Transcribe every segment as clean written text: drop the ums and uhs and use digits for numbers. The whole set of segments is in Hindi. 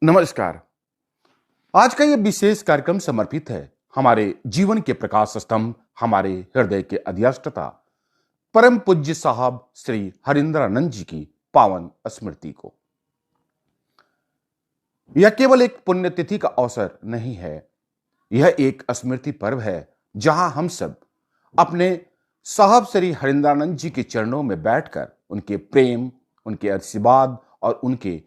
नमस्कार। आज का यह विशेष कार्यक्रम समर्पित है हमारे जीवन के प्रकाश स्तंभ, हमारे हृदय के अधिष्ठाता परम पूज्य साहब श्री हरिंद्रानंद जी की पावन स्मृति को। यह केवल एक पुण्यतिथि का अवसर नहीं है, यह एक स्मृति पर्व है जहां हम सब अपने साहब श्री हरिंद्रानंद जी के चरणों में बैठकर उनके प्रेम, उनके आशीर्वाद और उनके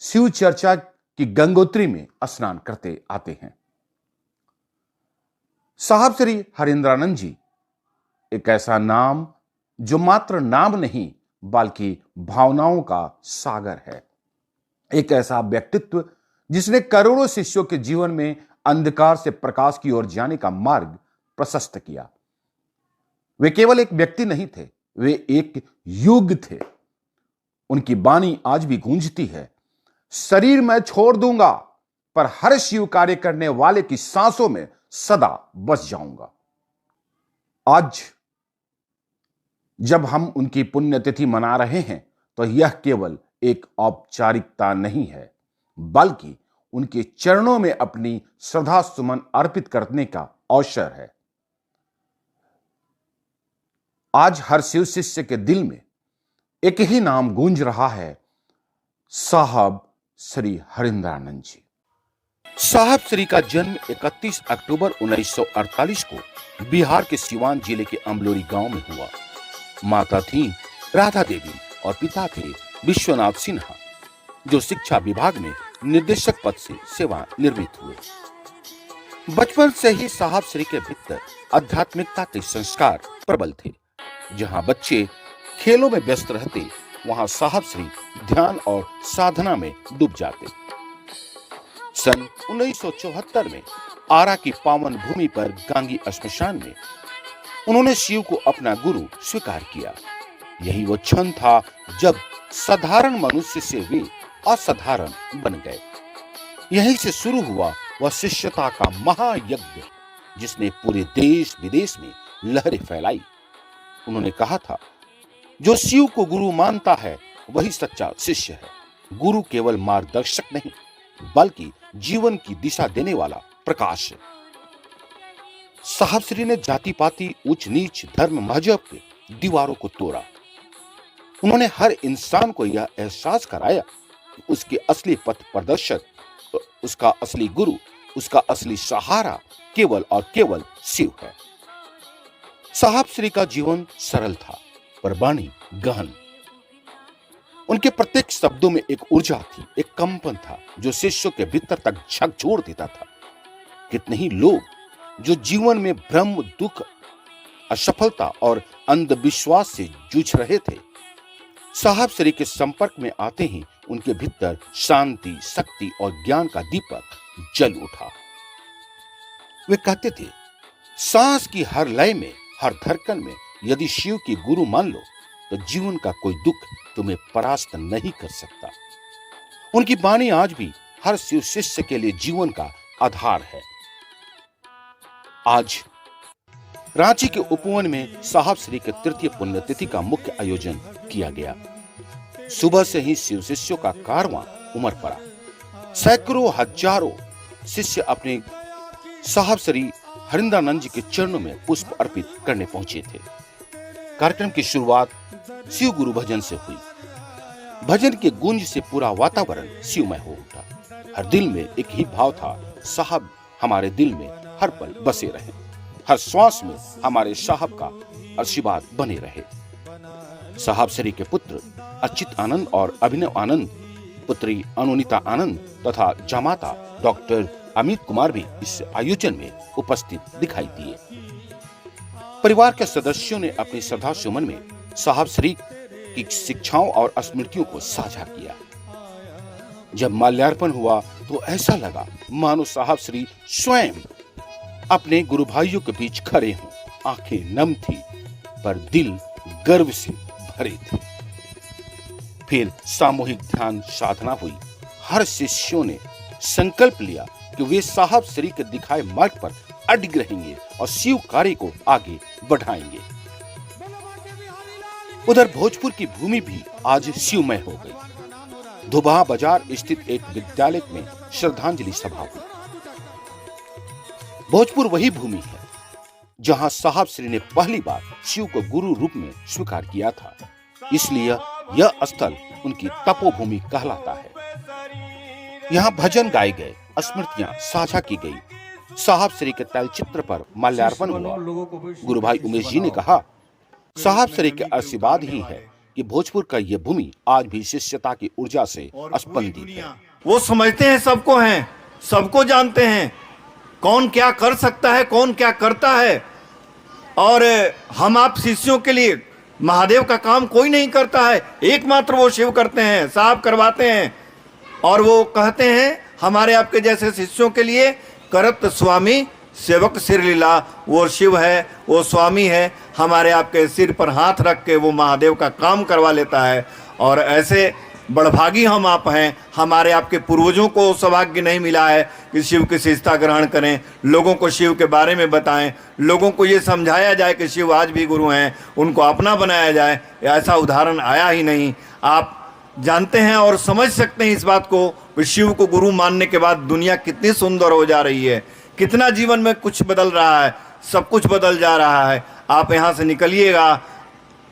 शिव चर्चा की गंगोत्री में स्नान करते आते हैं। साहब श्री हरिंद्रानंद जी एक ऐसा नाम जो मात्र नाम नहीं बल्कि भावनाओं का सागर है। एक ऐसा व्यक्तित्व जिसने करोड़ों शिष्यों के जीवन में अंधकार से प्रकाश की ओर जाने का मार्ग प्रशस्त किया। वे केवल एक व्यक्ति नहीं थे, वे एक युग थे। उनकी वाणी आज भी गूंजती है, शरीर मैं छोड़ दूंगा पर हर शिव कार्य करने वाले की सांसों में सदा बस जाऊंगा। आज जब हम उनकी पुण्यतिथि मना रहे हैं तो यह केवल एक औपचारिकता नहीं है, बल्कि उनके चरणों में अपनी श्रद्धा सुमन अर्पित करने का अवसर है। आज हर शिव शिष्य के दिल में एक ही नाम गूंज रहा है, साहब श्री हरिंद्रानंद जी। साहब श्री का जन्म 31 अक्टूबर 1948 को बिहार के सिवान जिले के अमलोरी गांव में हुआ। माता थी राधा देवी और पिता थे विश्वनाथ सिन्हा, जो शिक्षा विभाग में निर्देशक पद से सेवानिवृत्त हुए। बचपन से ही साहब श्री के भीतर आध्यात्मिकता के संस्कार प्रबल थे। जहां बच्चे खेलों में व्यस्त रहते, वहां साहब श्री ध्यान और साधना में डूब जाते। सन 1974 में आरा की पावन भूमि पर गांगी श्मशान में उन्होंने शिव को अपना गुरु स्वीकार किया। यही वो क्षण था जब साधारण मनुष्य से वे असाधारण बन गए। यहीं से शुरू हुआ वह शिष्यता का महायज्ञ, जिसने पूरे देश विदेश में लहरें फैलाई। उन्होंने कहा था, जो शिव को गुरु मानता है वही सच्चा शिष्य है। गुरु केवल मार्गदर्शक नहीं बल्कि जीवन की दिशा देने वाला प्रकाश है। साहब श्री ने जाति पाति, ऊंच नीच, धर्म मजहब के दीवारों को तोड़ा। उन्होंने हर इंसान को यह एहसास कराया कि उसके असली पथ प्रदर्शक, उसका असली गुरु, उसका असली सहारा केवल और केवल शिव है। साहब श्री का जीवन सरल था पर वाणी गहन। उनके प्रत्येक शब्दों में एक ऊर्जा थी, एक कंपन था जो शिष्यों के भीतर तक झकझोर देता था। कितने ही लोग जो जीवन में भ्रम, दुख, असफलता और अंधविश्वास से जूझ रहे थे, साहब श्री के संपर्क में आते ही उनके भीतर शांति, शक्ति और ज्ञान का दीपक जल उठा। वे कहते थे, सांस की हर लय में, हर धड़कन में यदि शिव की गुरु मान लो तो जीवन का कोई दुख तुम्हें परास्त नहीं कर सकता। उनकी वाणी आज भी हर शिव शिष्य के लिए जीवन का आधार है। आज रांची के उपवन में साहब श्री के तृतीय पुण्यतिथि का मुख्य आयोजन किया गया। सुबह से ही शिव शिष्यों का कारवां उमड़ पड़ा। सैकड़ों हजारों शिष्य अपने साहब श्री हरिंद्रानंद जी के चरणों में पुष्प अर्पित करने पहुंचे थे। कार्यक्रम की शुरुआत शिव गुरु भजन से हुई। भजन के गूंज से पूरा वातावरण शिवमय हो उठा। हर दिल में एक ही भाव था, साहब हमारे दिल में हर पल बसे रहे, हर श्वास में हमारे साहब का आशीर्वाद बने रहे। साहब श्री के पुत्र अच्युत आनंद और अभिनव आनंद, पुत्री अनुनीता आनंद तथा जामाता डॉक्टर अमित कुमार भी इस आयोजन में उपस्थित दिखाई दिए। परिवार के सदस्यों ने अपनी श्रद्धा सुमन में साहब श्री की शिक्षाओं और स्मृतियों को साझा किया। जब माल्यार्पण हुआ तो ऐसा लगा मानो साहब श्री स्वयं अपने गुरु भाइयों के बीच खड़े हों। आंखें नम थी पर दिल गर्व से भरे थे। फिर सामूहिक ध्यान साधना हुई। हर शिष्यों ने संकल्प लिया कि वे साहब श्री के दिखाए मार्ग पर अडिग रहेंगे और शिव कार्य को आगे बढ़ाएंगे। उधर भोजपुर की भूमि भी आज शिवमय हो गई। धुबा बाजार स्थित एक विद्यालय में श्रद्धांजलि सभा हुई। भोजपुर वही भूमि है जहां साहब श्री ने पहली बार शिव को गुरु रूप में स्वीकार किया था, इसलिए यह स्थल उनकी तपोभूमि कहलाता है। यहाँ भजन गाए गए, स्मृतियां साझा की गई, साहब श्री के तैलचित्र पर माल्यार्पण हुआ। गुरु भाई उमेश जी ने कहा, साहब श्री के आशीर्वाद ही है कि भोजपुर का यह भूमि आज भी शिष्यता की ऊर्जा से स्पंदित है। वो समझते हैं, सबको हैं, सबको जानते हैं, कौन क्या कर सकता है, कौन क्या करता है। और हम आप शिष्यों के लिए महादेव का काम कोई नहीं करता है, एकमात्र वो शिव करते हैं, साहब करवाते हैं। और वो कहते हैं हमारे आपके जैसे शिष्यों के लिए करत स्वामी सेवक सिर लीला, वो शिव है, वो स्वामी है, हमारे आपके सिर पर हाथ रख के वो महादेव का काम करवा लेता है। और ऐसे बड़भागी हम आप हैं, हमारे आपके पूर्वजों को सौभाग्य नहीं मिला है कि शिव की शिष्यता ग्रहण करें, लोगों को शिव के बारे में बताएं, लोगों को ये समझाया जाए कि शिव आज भी गुरु हैं, उनको अपना बनाया जाए। ऐसा उदाहरण आया ही नहीं। आप जानते हैं और समझ सकते हैं इस बात को कि शिव को गुरु मानने के बाद दुनिया कितनी सुंदर हो जा रही है, कितना जीवन में कुछ बदल रहा है, सब कुछ बदल जा रहा है। आप यहाँ से निकलिएगा,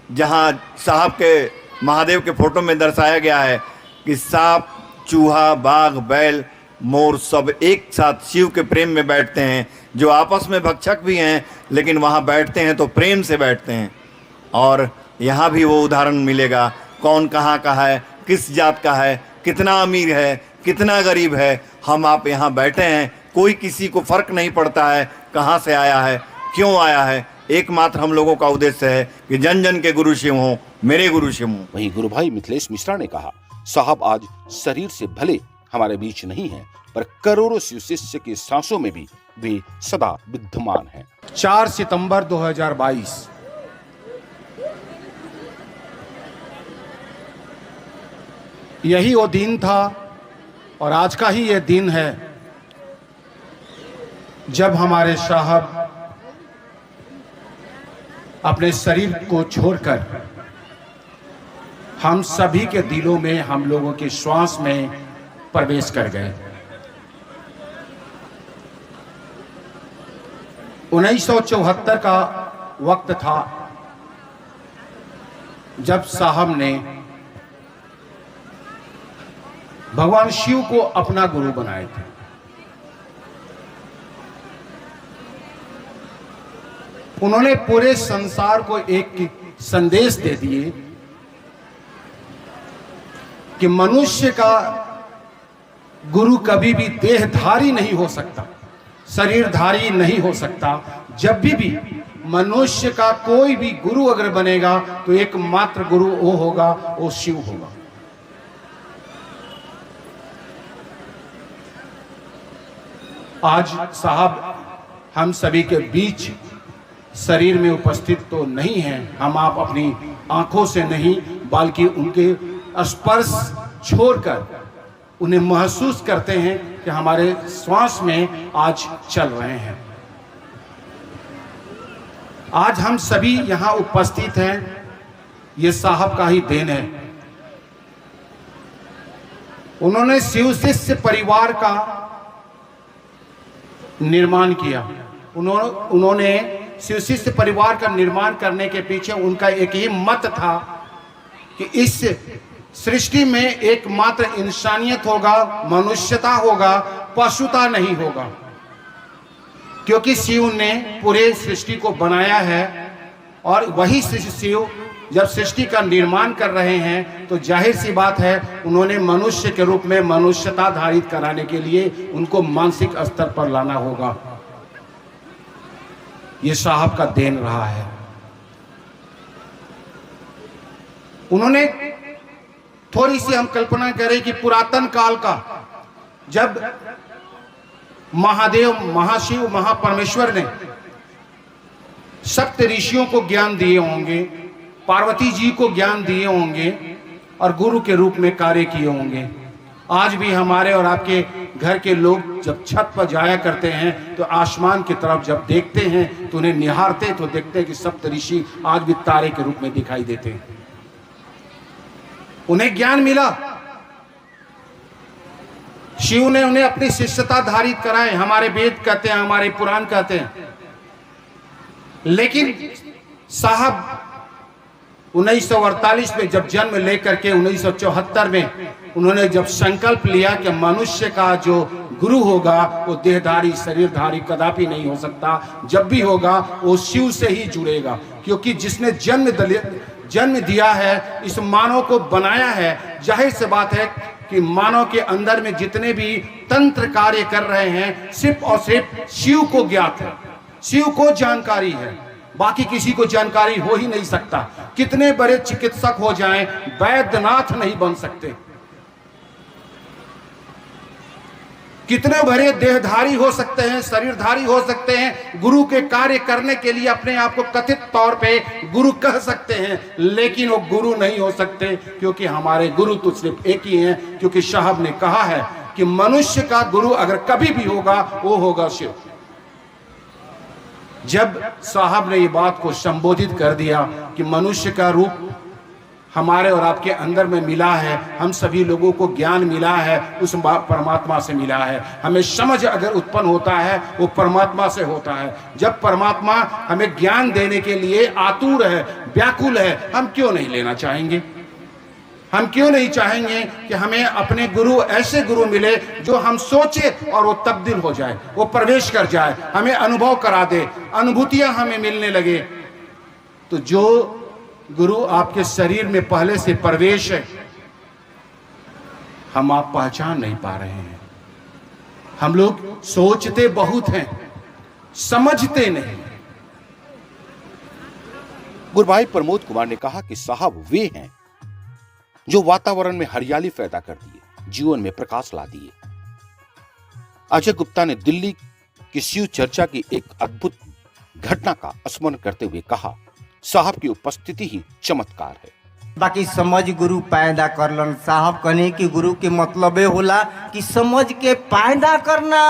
जहाँ साहब के महादेव के फोटो में दर्शाया गया है कि सांप, चूहा, बाघ, बैल, मोर सब एक साथ शिव के प्रेम में बैठते हैं, जो आपस में भक्षक भी हैं, लेकिन वहाँ बैठते हैं तो प्रेम से बैठते हैं। और यहाँ भी वो उदाहरण मिलेगा, कौन कहाँ का है, किस जात का है, कितना अमीर है, कितना गरीब है, हम आप यहाँ बैठे हैं, कोई किसी को फर्क नहीं पड़ता है कहाँ से आया है, क्यों आया है। एकमात्र हम लोगों का उद्देश्य है कि जन जन के गुरु शिव हों, मेरे गुरु शिव हों। वहीं गुरु भाई मिथिलेश मिश्रा ने कहा, साहब आज शरीर से भले हमारे बीच नहीं है, पर करोड़ों शिव शिष्य की सांसों में भी वे सदा विद्यमान हैं। 4 सितंबर 2022 यही वो दिन था और आज का ही ये दिन है जब हमारे साहब अपने शरीर को छोड़कर हम सभी के दिलों में, हम लोगों के श्वास में प्रवेश कर गए। 1974 का वक्त था जब साहब ने भगवान शिव को अपना गुरु बनाए थे। उन्होंने पूरे संसार को एक संदेश दे दिए कि मनुष्य का गुरु कभी भी देहधारी नहीं हो सकता, शरीरधारी नहीं हो सकता। जब भी मनुष्य का कोई भी गुरु अगर बनेगा तो एकमात्र गुरु वो होगा, वो शिव होगा। आज साहब हम सभी के बीच शरीर में उपस्थित तो नहीं हैं, हम आप अपनी आंखों से नहीं बल्कि उनके स्पर्श छोड़कर उन्हें महसूस करते हैं कि हमारे श्वास में आज चल रहे हैं। आज हम सभी यहाँ उपस्थित हैं, ये साहब का ही देन है। उन्होंने शिव शिष्य परिवार का निर्माण किया। उन्होंने शिव शिष्य परिवार का निर्माण करने के पीछे उनका एक ही मत था कि इस सृष्टि में एकमात्र इंसानियत होगा, मनुष्यता होगा, पशुता नहीं होगा। क्योंकि शिव ने पूरे सृष्टि को बनाया है और वही शिव जब सृष्टि का निर्माण कर रहे हैं तो जाहिर सी बात है उन्होंने मनुष्य के रूप में मनुष्यता धारित कराने के लिए उनको मानसिक स्तर पर लाना होगा। ये साहब का देन रहा है। उन्होंने थोड़ी सी हम कल्पना करें कि पुरातन काल का जब महादेव, महाशिव, महापरमेश्वर ने सप्त ऋषियों को ज्ञान दिए होंगे, पार्वती जी को ज्ञान दिए होंगे और गुरु के रूप में कार्य किए होंगे। आज भी हमारे और आपके घर के लोग जब छत पर जाया करते हैं तो आसमान की तरफ जब देखते हैं तो उन्हें निहारते तो देखते हैं कि सप्त ऋषि आज भी तारे के रूप में दिखाई देते हैं। उन्हें ज्ञान मिला शिव ने उन्हें अपनी शिष्यता धारित कराए, हमारे वेद कहते हैं, हमारे पुराण कहते हैं। लेकिन साहब 1948 में जब जन्म लेकर के 1974 में उन्होंने जब संकल्प लिया कि मनुष्य का जो गुरु होगा वो देहधारी शरीरधारी कदापि नहीं हो सकता, जब भी होगा वो शिव से ही जुड़ेगा, क्योंकि जिसने जन्म दिया है, इस मानव को बनाया है, जाहिर सी बात है कि मानव के अंदर में जितने भी तंत्र कार्य कर रहे हैं सिर्फ और सिर्फ शिव को ज्ञात है, शिव को जानकारी है, बाकी किसी को जानकारी हो ही नहीं सकता। कितने बड़े चिकित्सक हो जाएं, वैद्यनाथ नहीं बन सकते। कितने बड़े देहधारी हो सकते हैं, शरीरधारी हो सकते हैं, गुरु के कार्य करने के लिए अपने आप को कथित तौर पे गुरु कह सकते हैं, लेकिन वो गुरु नहीं हो सकते, क्योंकि हमारे गुरु तो सिर्फ एक ही हैं। क्योंकि साहब ने कहा है कि मनुष्य का गुरु अगर कभी भी होगा वो होगा शिव। जब साहब ने ये बात को संबोधित कर दिया कि मनुष्य का रूप हमारे और आपके अंदर में मिला है, हम सभी लोगों को ज्ञान मिला है, उस परमात्मा से मिला है। हमें समझ अगर उत्पन्न होता है वो परमात्मा से होता है। जब परमात्मा हमें ज्ञान देने के लिए आतुर है, व्याकुल है, हम क्यों नहीं लेना चाहेंगे? हम क्यों नहीं चाहेंगे कि हमें अपने गुरु ऐसे गुरु मिले जो हम सोचे और वो तब्दील हो जाए, वो प्रवेश कर जाए, हमें अनुभव करा दे, अनुभूतियां हमें मिलने लगे। तो जो गुरु आपके शरीर में पहले से प्रवेश है, हम आप पहचान नहीं पा रहे हैं। हम लोग सोचते बहुत हैं, समझते नहीं। गुरुभाई प्रमोद कुमार ने कहा कि साहब वे हैं जो वातावरण में हरियाली पैदा कर दिए, जीवन में प्रकाश ला दिए। अजय गुप्ता ने दिल्ली की शिव चर्चा की एक अद्भुत घटना का स्मरण करते हुए कहा, साहब की उपस्थिति ही चमत्कार है। बाकी समझ गुरु पैदा करलन। साहब कहने की गुरु के मतलब ये होला कि समझ के पैदा करना।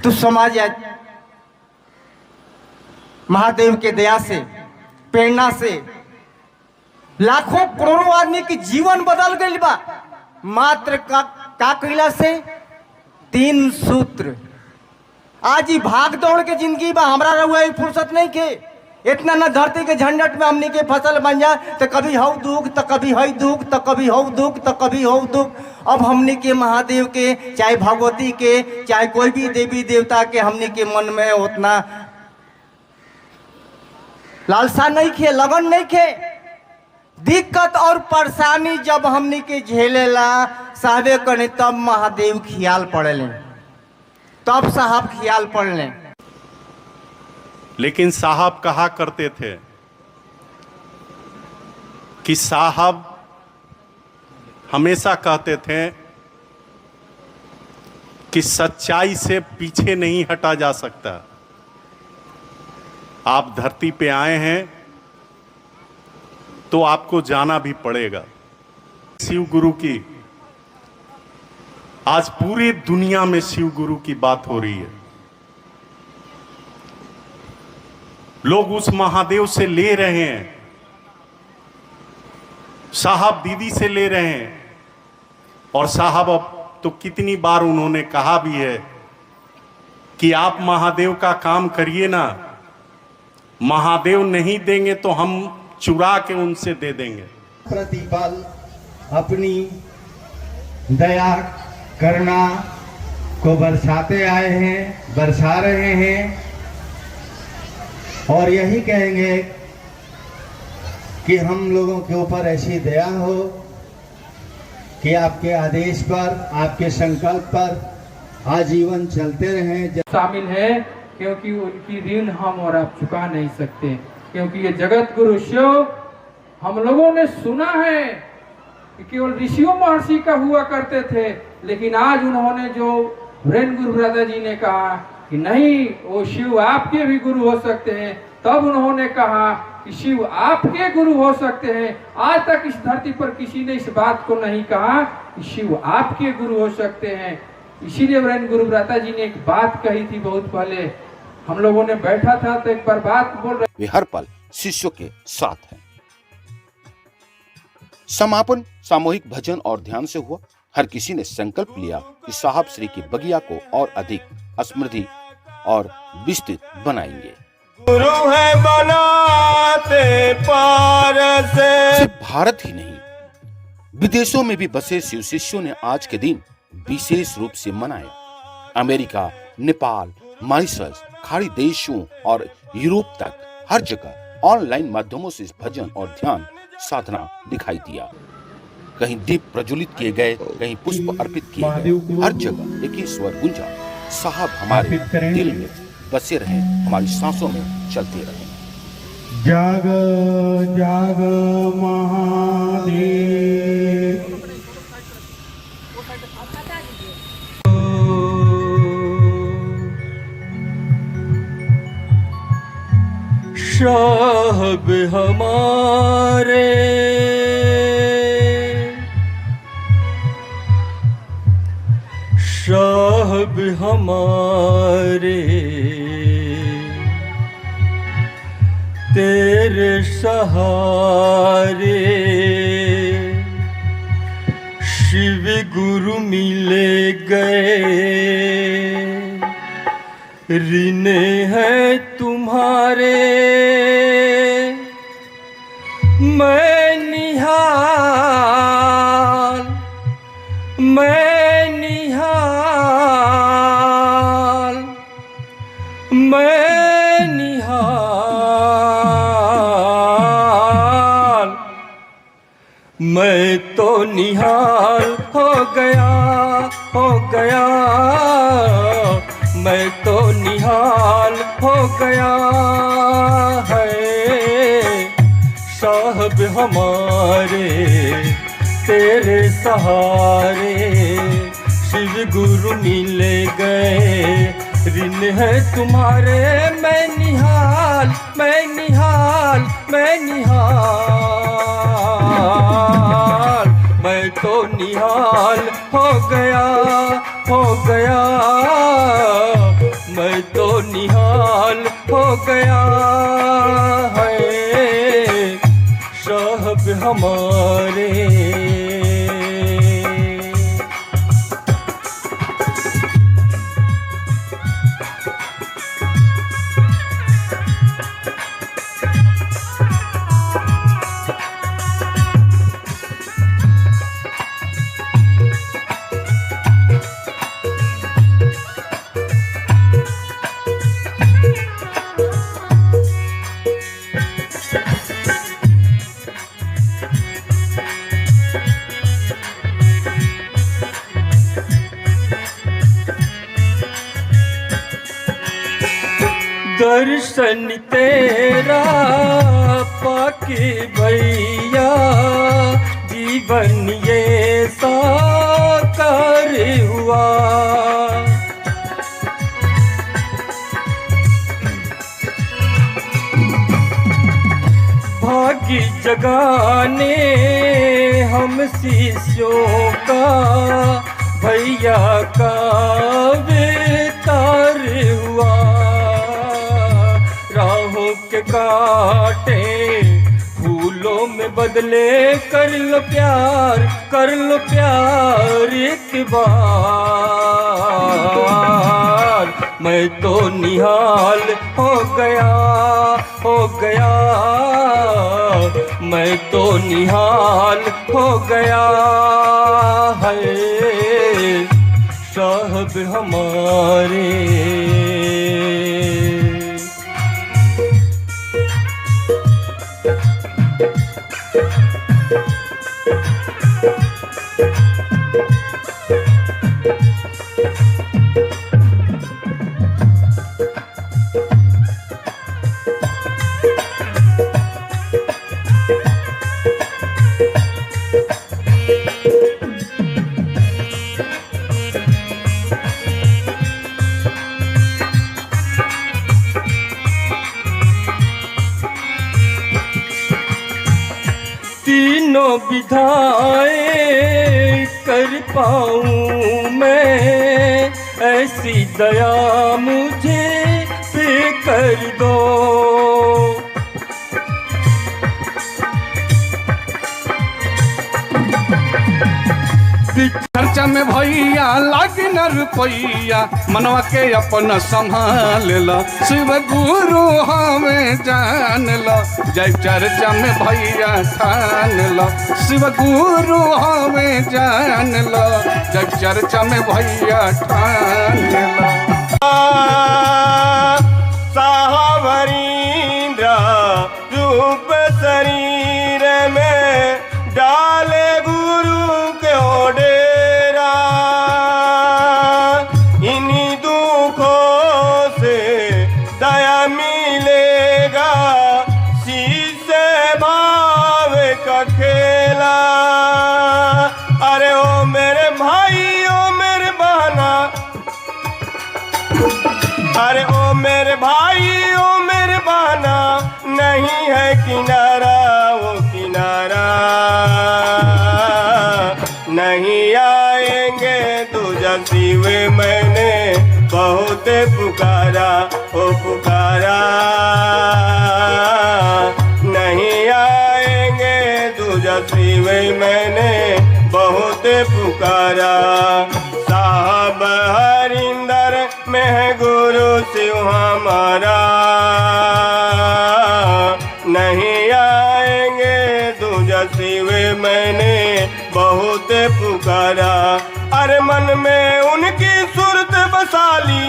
तो समाज आज महादेव के दया से, प्रेरणा से लाखों करोड़ों आदमी की जीवन बदल गई बा। मात्र का कइला से 3 सूत्र। आज ही भाग दौड़ के जिंदगी बा, हमरा रहुआ फुर्सत नहीं के। इतना न धरती के झंझट में हमनी के फसल बन जाए तो कभी हौ दुख, तो कभी हई दुख, तो कभी हौ दुख, तो कभी हौ दुख। अब हमनी के महादेव के, चाहे भगवती के, चाहे कोई भी देवी देवता के हमनी के मन में उतना लालसा नहीं खे, लगन नहीं खे। दिक्कत और परेशानी जब हमनी के झेलेला साहबे कने, तब महादेव ख्याल पड़ेले, तब साहब ख्याल पड़ लें। लेकिन साहब कहा करते थे कि साहब हमेशा कहते थे कि सच्चाई से पीछे नहीं हटा जा सकता। आप धरती पे आए हैं तो आपको जाना भी पड़ेगा। शिव गुरु की आज पूरी दुनिया में शिव गुरु की बात हो रही है। लोग उस महादेव से ले रहे हैं, साहब दीदी से ले रहे हैं। और साहब अब तो कितनी बार उन्होंने कहा भी है कि आप महादेव का काम करिए ना, महादेव नहीं देंगे तो हम चुरा के उनसे दे देंगे। प्रतिपल अपनी दया करुणा को बरसाते आए हैं, बरसा रहे हैं। और यही कहेंगे कि हम लोगों के ऊपर ऐसी दया हो कि आपके आदेश पर, आपके संकल्प पर आजीवन चलते रहें। शामिल है, क्योंकि उनकी ऋण हम और आप चुका नहीं सकते। क्योंकि ये जगत गुरु शिव हम लोगों ने सुना है कि केवल ऋषियों महर्षि का हुआ करते थे, लेकिन आज उन्होंने जो वीरेंद्र गुरु ब्रदर जी ने कहा कि नहीं, वो शिव आपके भी गुरु हो सकते हैं, तब उन्होंने कहा कि शिव आपके गुरु हो सकते हैं। आज तक इस धरती पर किसी ने इस बात को नहीं कहा कि शिव आपके गुरु हो सकते हैं। इसीलिए वीरेंद्र गुरु ब्रदर जी ने एक बात कही थी बहुत पहले, हम लोगों ने बैठा था तो एक बार बात बोल रहे। वे हर पल शिष्यों के साथ हैं। समापन सामूहिक भजन और ध्यान से हुआ। हर किसी ने संकल्प लिया कि साहब श्री की बगिया को और अधिक समृद्धि और विस्तृत बनाएंगे। गुरु है बनाते पार से। सिर्फ भारत ही नहीं, विदेशों में भी बसे शिव शिष्यों ने आज के दिन विशेष रूप से मनाया। अमेरिका, नेपाल, मॉरिशस, खाड़ी देशों और यूरोप तक हर जगह ऑनलाइन माध्यमों से इस भजन और ध्यान साधना दिखाई दिया। कहीं दीप प्रज्वलित किए गए, कहीं पुष्प अर्पित किए गए। हर जगह एक ही स्वर गूंजा, साहब हमारे दिल में बसे रहे, हमारी सांसों में चलते रहे। जाग जाग महादेव। साहब हमारे साहब हमारे तेरे सहारे शिव गुरु मिले गए, ऋण है तुम्हारे मैं निहाल, मैं निहाल, मैं निहाल, मैं तो निहाल हो गया, हो गया, मैं तो निहाल हो गया है। साहब हमारे तेरे सहारे शिव गुरु मिले गए, ऋण है तुम्हारे मैं निहाल, मैं निहाल, मैं निहाल, मैं तो निहाल हो गया, हो गया, मैं तो निहाल हो गया है। साहब हमारे दर्शन तेरा पाके भैया जीवन ये साकार हुआ। भाग्य जगाने हम शिष्यों का भैया का बेकार हुआ। राहों के कांटे फूलों में बदले कर लो प्यार, कर लो प्यार एक बार। मैं तो निहाल हो गया, हो गया, मैं तो निहाल हो गया है। साहब हमारे तीनों विधाएं कर पाऊं मैं, ऐसी दया मुझे पे कर दो। खर्चा में भैया लागी न रुपैया, मनवा के अपना संभाल लो, शिव गुरु हमें जान लो। जय चर्चा में भैया ठान लो, शिव गुरु हमें जान लो। जय चर्चा में भैया ठान लो। साहबरींद्र रूप शरीर में डाले गुरु के डेरा, इन्हीं दुखों से दया मिलेगा, शीश भाव का खेला। अरे ओ मेरे भाई ओ मेरे बहना, अरे ओ मेरे भाई ओ मेरे बहना, नहीं है किनारा वो किनारा, नहीं आएंगे दूजा शिव मैंने बहुत पुकारा ओ पुकारा, नहीं आएंगे दूजा शिव मैंने बहुत पुकारा। साहब हरिंदर में है गुरु शिव हमारा, नहीं आएंगे दूजा शिव मैंने बहुत पुकारा। अरे मन में उनकी सूरत बसाली,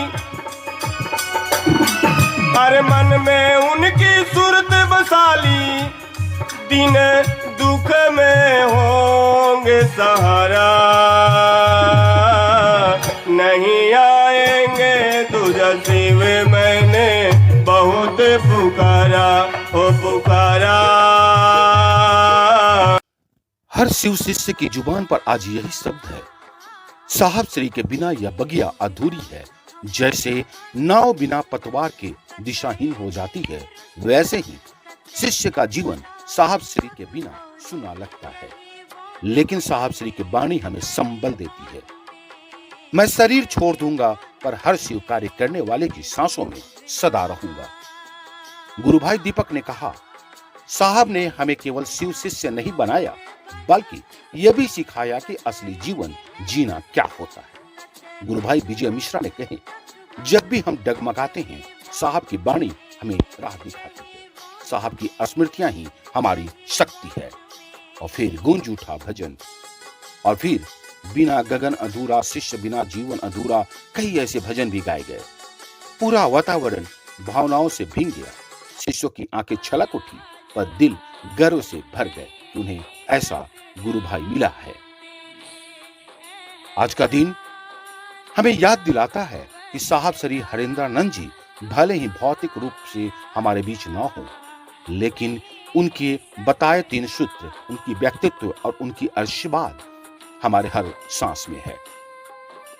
अरे मन में उनकी सूरत बसाली, दिन दुख में होंगे सहारा, नहीं आएंगे दूजा शिव मैंने बहुत पुकारा ओ पुकारा। हर शिव शिष्य की जुबान पर आज यही शब्द है, साहब श्री के बिना यह बगिया अधूरी है। जैसे नाव बिना पतवार के दिशाहीन हो जाती है, वैसे ही शिष्य का जीवन साहब श्री के बिना सुना लगता है। लेकिन साहब श्री की वाणी हमें संबल देती है। मैं शरीर छोड़ दूंगा पर हर शिव कार्य करने वाले की सांसों में सदा रहूंगा। गुरु भाई दीपक ने कहा, साहब ने हमें केवल शिव शिष्य नहीं बनाया, बल्कि यह भी सिखाया कि असली जीवन जीना क्या होता है। गुरु भाई विजय मिश्रा ने कहे, जब भी हम डगमगाते हैं, साहब की वाणी हमें राह दिखाती है। साहब की स्मृतियां ही हमारी शक्ति है। और फिर गूंज उठा भजन, और फिर बिना गगन अधूरा, शिष्य बिना जीवन अधूरा, कई ऐसे भजन भी गाए गए। पूरा वातावरण भावनाओं से भीग गया। शिष्यों की आंखें छलक उठी, पर दिल गर्व से भर गए। उन्हें ऐसा गुरु भाई मिला है। आज का दिन हमें याद दिलाता है कि साहब श्री हरेंद्रानंद जी भले ही भौतिक रूप से हमारे बीच न हो, लेकिन उनके बताए 3 सूत्र, उनकी व्यक्तित्व और उनकी आशीर्वाद हमारे हर सांस में है।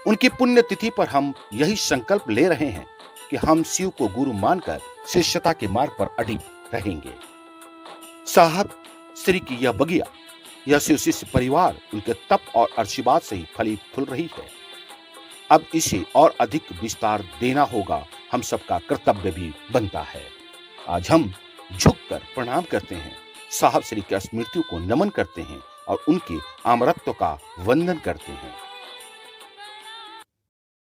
उनकी पुण्यतिथि पर हम यही संकल्प ले रहे हैं कि हम शिव को गुरु मानकर शिष्यता के मार्ग पर अडिग रहेंगे। साहब श्री की यह बगिया, यह शिव शिष्य परिवार उनके तप और आशीर्वाद से ही फली फूल रही है। अब इसे और अधिक विस्तार देना होगा, हम सबका कर्तव्य भी बनता है। आज हम झुककर प्रणाम करते हैं, साहब श्री की स्मृतियों को नमन करते हैं और उनके अमरत्व का वंदन करते हैं।